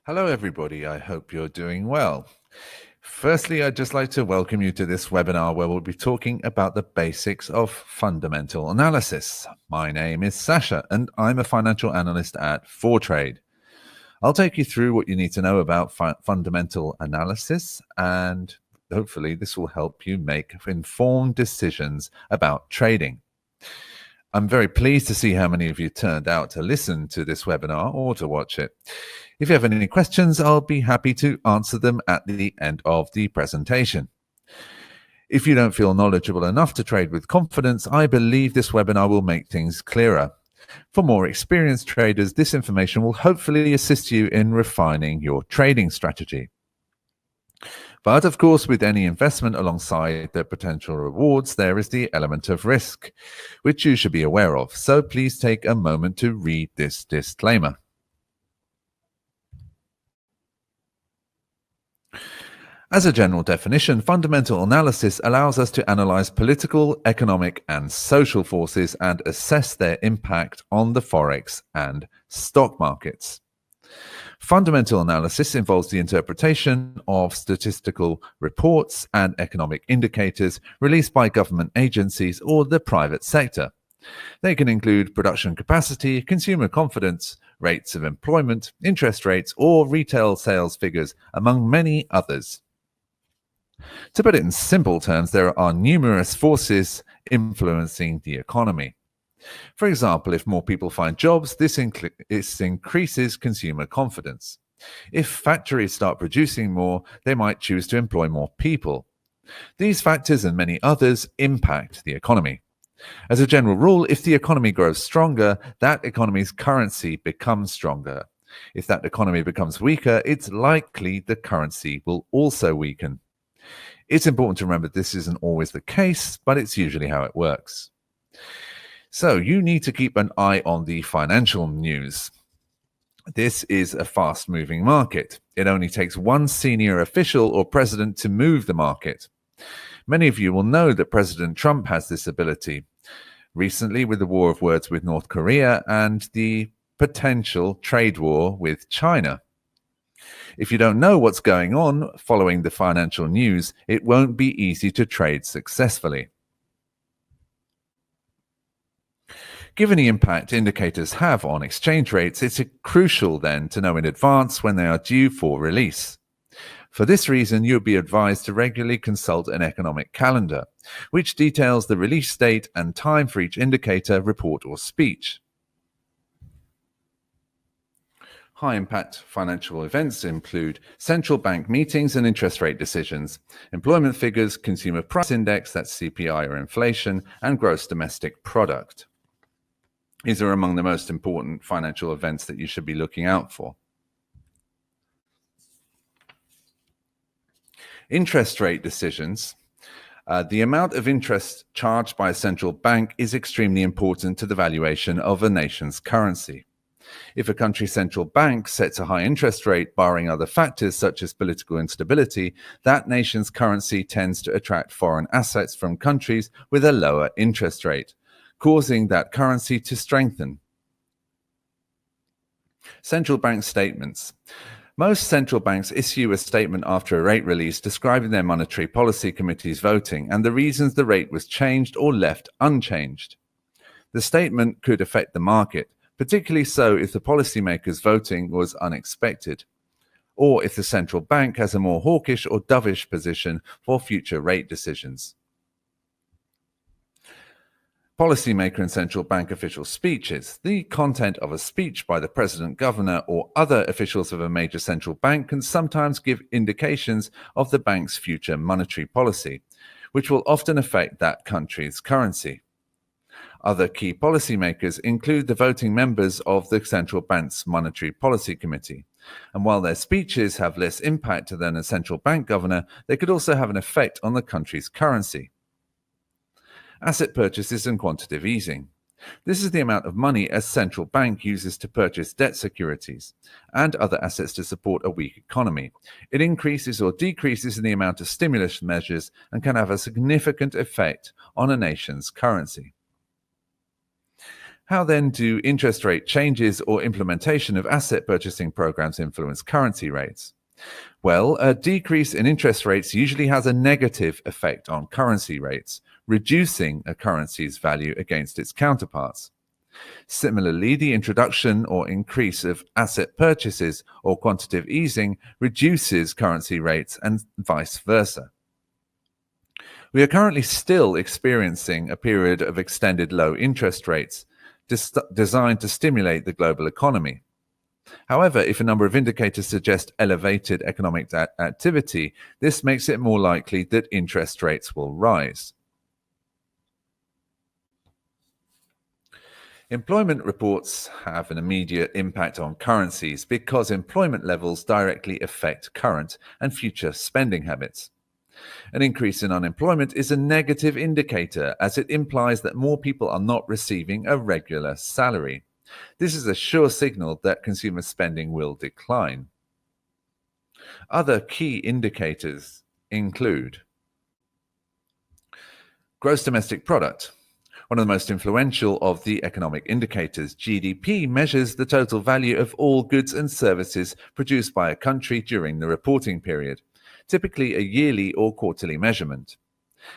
Hello, everybody. I hope you're doing well. Firstly, I'd just like to welcome you to this webinar where we'll be talking about the basics of fundamental analysis. My name is Sasha, and I'm a financial analyst at Fortrade. I'll take you through what you need to know about fundamental analysis, and hopefully this will help you make informed decisions about trading. I'm very pleased to see how many of you turned out to listen to this webinar or to watch it. If you have any questions, I'll be happy to answer them at the end of the presentation. If you don't feel knowledgeable enough to trade with confidence, I believe this webinar will make things clearer. For more experienced traders, this information will hopefully assist you in refining your trading strategy. But of course, with any investment alongside the potential rewards, there is the element of risk, which you should be aware of. So please take a moment to read this disclaimer. As a general definition, fundamental analysis allows us to analyze political, economic, and social forces and assess their impact on the forex and stock markets. Fundamental analysis involves the interpretation of statistical reports and economic indicators released by government agencies or the private sector. They can include production capacity, consumer confidence, rates of employment, interest rates, or retail sales figures, among many others. To put it in simple terms, there are numerous forces influencing the economy. For example, if more people find jobs, this increases consumer confidence. If factories start producing more, they might choose to employ more people. These factors and many others impact the economy. As a general rule, if the economy grows stronger, that economy's currency becomes stronger. If that economy becomes weaker, it's likely the currency will also weaken. It's important to remember this isn't always the case, but it's usually how it works. So you need to keep an eye on the financial news. This is a fast-moving market. It only takes one senior official or president to move the market. Many of you will know that President Trump has this ability. Recently, with the war of words with North Korea and the potential trade war with China. If you don't know what's going on following the financial news, it won't be easy to trade successfully. Given the impact indicators have on exchange rates, it's crucial then to know in advance when they are due for release. For this reason, you'll be advised to regularly consult an economic calendar, which details the release date and time for each indicator, report, or speech. High-impact financial events include central bank meetings and interest rate decisions, employment figures, consumer price index, that's CPI or inflation, and gross domestic product. These are among the most important financial events that you should be looking out for. Interest rate decisions. The amount of interest charged by a central bank is extremely important to the valuation of a nation's currency. If a country's central bank sets a high interest rate, barring other factors such as political instability, that nation's currency tends to attract foreign assets from countries with a lower interest rate, causing that currency to strengthen. Central bank statements. Most central banks issue a statement after a rate release describing their monetary policy committee's voting and the reasons the rate was changed or left unchanged. The statement could affect the market, particularly so if the policymaker's voting was unexpected, or if the central bank has a more hawkish or dovish position for future rate decisions. Policymaker and central bank official speeches. The content of a speech by the president, governor, or other officials of a major central bank can sometimes give indications of the bank's future monetary policy, which will often affect that country's currency. Other key policymakers include the voting members of the central bank's monetary policy committee. And while their speeches have less impact than a central bank governor, they could also have an effect on the country's currency. Asset purchases and quantitative easing. This is the amount of money a central bank uses to purchase debt securities and other assets to support a weak economy. It increases or decreases in the amount of stimulus measures and can have a significant effect on a nation's currency. How then do interest rate changes or implementation of asset purchasing programs influence currency rates? Well, a decrease in interest rates usually has a negative effect on currency rates, reducing a currency's value against its counterparts. Similarly, the introduction or increase of asset purchases or quantitative easing reduces currency rates and vice versa. We are currently still experiencing a period of extended low interest rates designed to stimulate the global economy. However, if a number of indicators suggest elevated economic activity, this makes it more likely that interest rates will rise. Employment reports have an immediate impact on currencies because employment levels directly affect current and future spending habits. An increase in unemployment is a negative indicator as it implies that more people are not receiving a regular salary. This is a sure signal that consumer spending will decline. Other key indicators include gross domestic product. One of the most influential of the economic indicators, GDP measures the total value of all goods and services produced by a country during the reporting period, typically a yearly or quarterly measurement.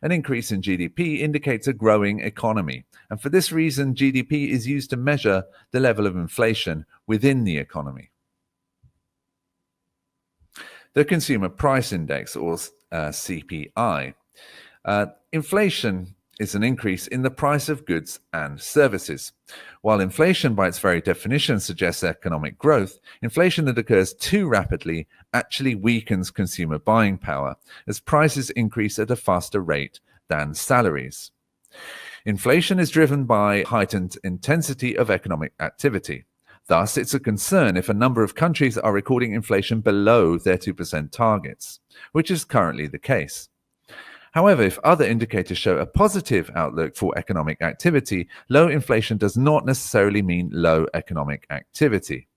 An increase in GDP indicates a growing economy, and for this reason, GDP is used to measure the level of inflation within the economy. The Consumer Price Index, or CPI. Inflation is an increase in the price of goods and services. While inflation by its very definition suggests economic growth, inflation that occurs too rapidly actually weakens consumer buying power, as prices increase at a faster rate than salaries. Inflation is driven by heightened intensity of economic activity. Thus, it's a concern if a number of countries are recording inflation below their 2% targets, which is currently the case. However, if other indicators show a positive outlook for economic activity, low inflation does not necessarily mean low economic activity.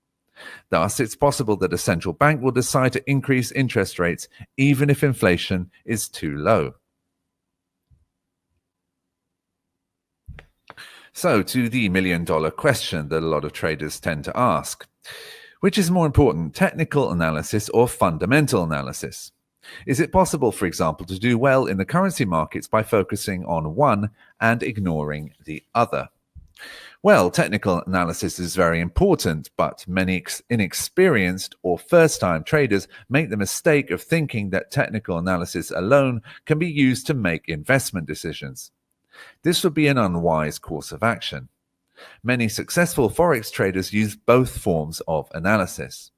Thus, it's possible that a central bank will decide to increase interest rates even if inflation is too low. So, to the million-dollar question that a lot of traders tend to ask. Which is more important, technical analysis or fundamental analysis? Is it possible, for example, to do well in the currency markets by focusing on one and ignoring the other? Well, technical analysis is very important, but many inexperienced or first-time traders make the mistake of thinking that technical analysis alone can be used to make investment decisions. This would be an unwise course of action. Many successful forex traders use both forms of analysis.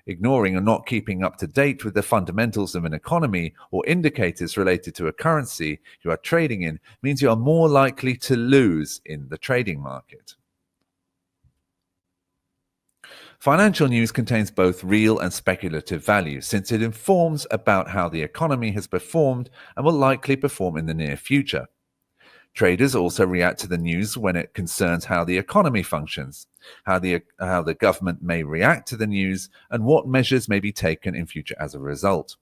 Ignoring or not keeping up to date with the fundamentals of an economy or indicators related to a currency you are trading in means you are more likely to lose in the trading market. Financial news contains both real and speculative value, since it informs about how the economy has performed and will likely perform in the near future. Traders also react to the news when it concerns how the economy functions, how the government may react to the news, and what measures may be taken in future as a result.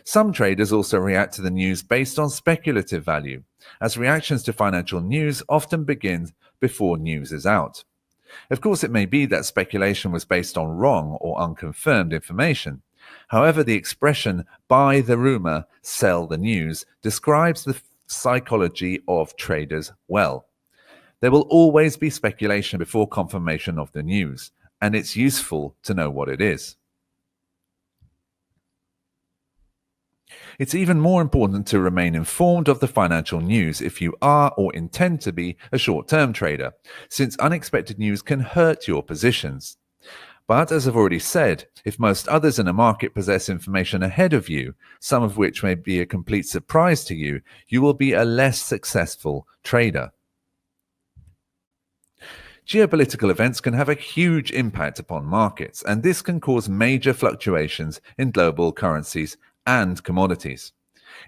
Some traders also react to the news based on speculative value, as reactions to financial news often begin before news is out. Of course, it may be that speculation was based on wrong or unconfirmed information. However, the expression "buy the rumor, sell the news" describes the psychology of traders well. There will always be speculation before confirmation of the news, and it's useful to know what it is. It's even more important to remain informed of the financial news if you are or intend to be a short-term trader, since unexpected news can hurt your positions. But as I've already said, if most others in a market possess information ahead of you, some of which may be a complete surprise to you, you will be a less successful trader. Geopolitical events can have a huge impact upon markets, and this can cause major fluctuations in global currencies and commodities.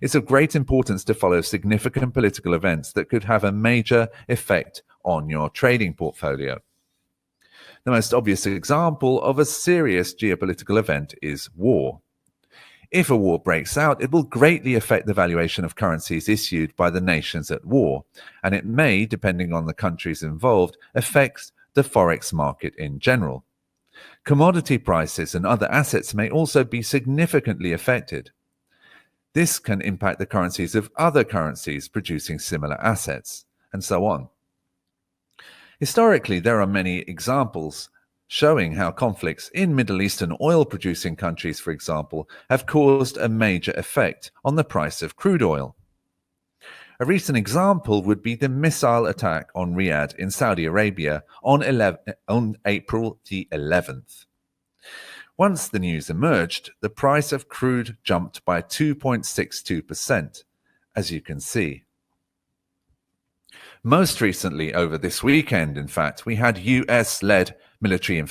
It's of great importance to follow significant political events that could have a major effect on your trading portfolio. The most obvious example of a serious geopolitical event is war. If a war breaks out, it will greatly affect the valuation of currencies issued by the nations at war, and it may, depending on the countries involved, affect the forex market in general. Commodity prices and other assets may also be significantly affected. This can impact the currencies of other currencies producing similar assets, and so on. Historically, there are many examples showing how conflicts in Middle Eastern oil-producing countries, for example, have caused a major effect on the price of crude oil. A recent example would be the missile attack on Riyadh in Saudi Arabia on April the 11th. Once the news emerged, the price of crude jumped by 2.62%, as you can see. Most recently, over this weekend, in fact, we had US-led military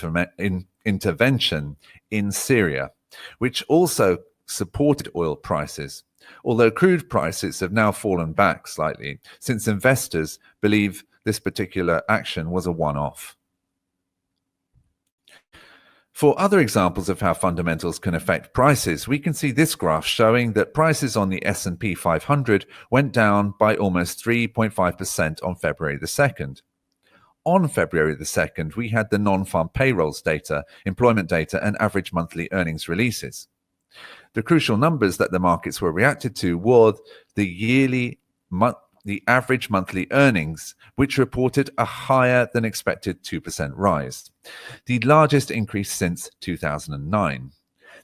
intervention in Syria, which also supported oil prices, although crude prices have now fallen back slightly, since investors believe this particular action was a one-off. For other examples of how fundamentals can affect prices, we can see this graph showing that prices on the S&P 500 went down by almost 3.5% on February the 2nd. On February the 2nd, we had the non-farm payrolls data, employment data, and average monthly earnings releases. The crucial numbers that the markets were reacted to were the average monthly earnings, which reported a higher than expected 2% rise, the largest increase since 2009.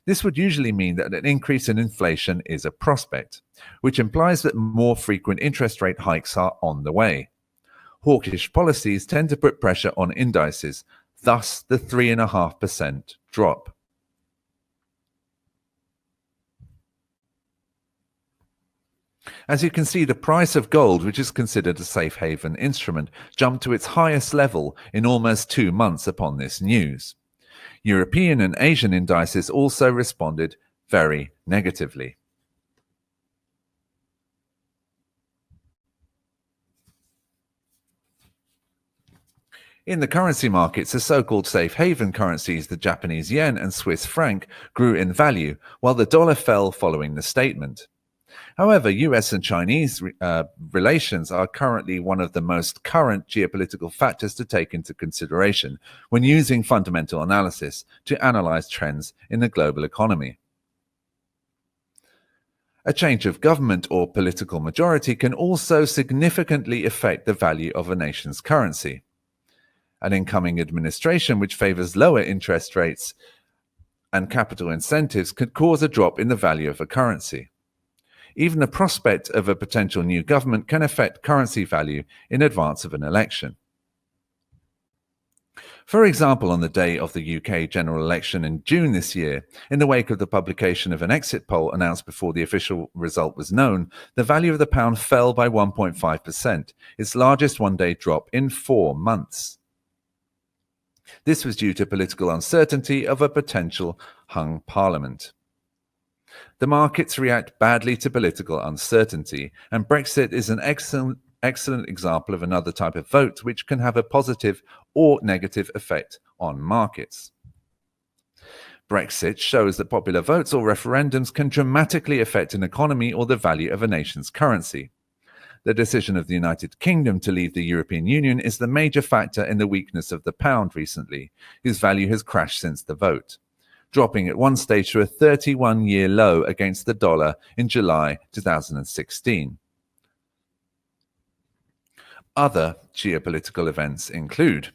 This would usually mean that an increase in inflation is a prospect, which implies that more frequent interest rate hikes are on the way. Hawkish policies tend to put pressure on indices, thus the 3.5% drop. As you can see, the price of gold, which is considered a safe haven instrument, jumped to its highest level in almost 2 months upon this news. European and Asian indices also responded very negatively. In the currency markets, the so-called safe haven currencies, the Japanese yen and Swiss franc, grew in value, while the dollar fell following the statement. However, US and Chinese relations are currently one of the most current geopolitical factors to take into consideration when using fundamental analysis to analyze trends in the global economy. A change of government or political majority can also significantly affect the value of a nation's currency. An incoming administration which favors lower interest rates and capital incentives could cause a drop in the value of a currency. Even the prospect of a potential new government can affect currency value in advance of an election. For example, on the day of the UK general election in June this year, in the wake of the publication of an exit poll announced before the official result was known, the value of the pound fell by 1.5%, its largest one-day drop in 4 months. This was due to political uncertainty of a potential hung parliament. The markets react badly to political uncertainty, and Brexit is an excellent example of another type of vote which can have a positive or negative effect on markets. Brexit shows that popular votes or referendums can dramatically affect an economy or the value of a nation's currency. The decision of the United Kingdom to leave the European Union is the major factor in the weakness of the pound recently, whose value has crashed since the vote, dropping at one stage to a 31-year low against the dollar in July 2016. Other geopolitical events include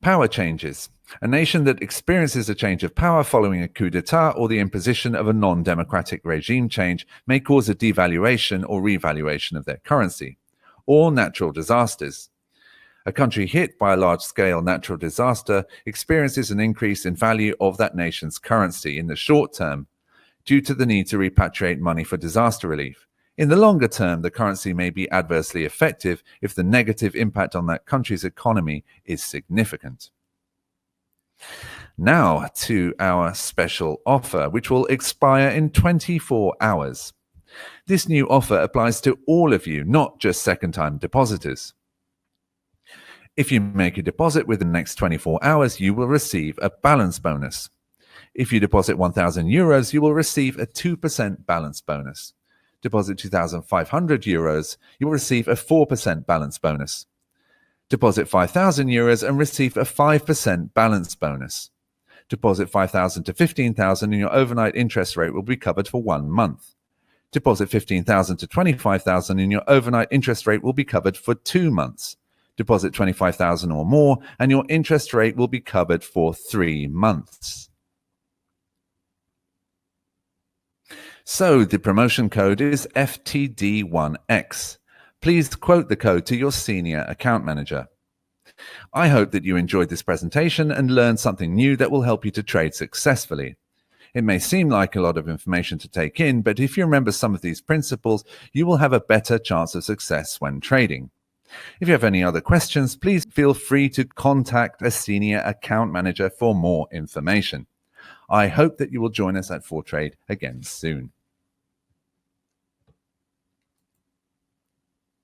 power changes. A nation that experiences a change of power following a coup d'etat or the imposition of a non-democratic regime change may cause a devaluation or revaluation of their currency. Or natural disasters. A country hit by a large-scale natural disaster experiences an increase in value of that nation's currency in the short term due to the need to repatriate money for disaster relief. In the longer term, the currency may be adversely effective if the negative impact on that country's economy is significant. Now to our special offer, which will expire in 24 hours. This new offer applies to all of you, not just second-time depositors. If you make a deposit within the next 24 hours, you will receive a balance bonus. If you deposit €1,000, you will receive a 2% balance bonus. Deposit €2,500, you will receive a 4% balance bonus. Deposit €5,000 and receive a 5% balance bonus. Deposit $5,000 to $15,000 and your overnight interest rate will be covered for 1 month. Deposit $15,000 to $25,000 and your overnight interest rate will be covered for 2 months. Deposit $25,000 or more and your interest rate will be covered for 3 months. So the promotion code is FTD1X. Please quote the code to your senior account manager. I hope that you enjoyed this presentation and learned something new that will help you to trade successfully. It may seem like a lot of information to take in, but if you remember some of these principles, you will have a better chance of success when trading. If you have any other questions, please feel free to contact a senior account manager for more information. I hope that you will join us at 4Trade again soon.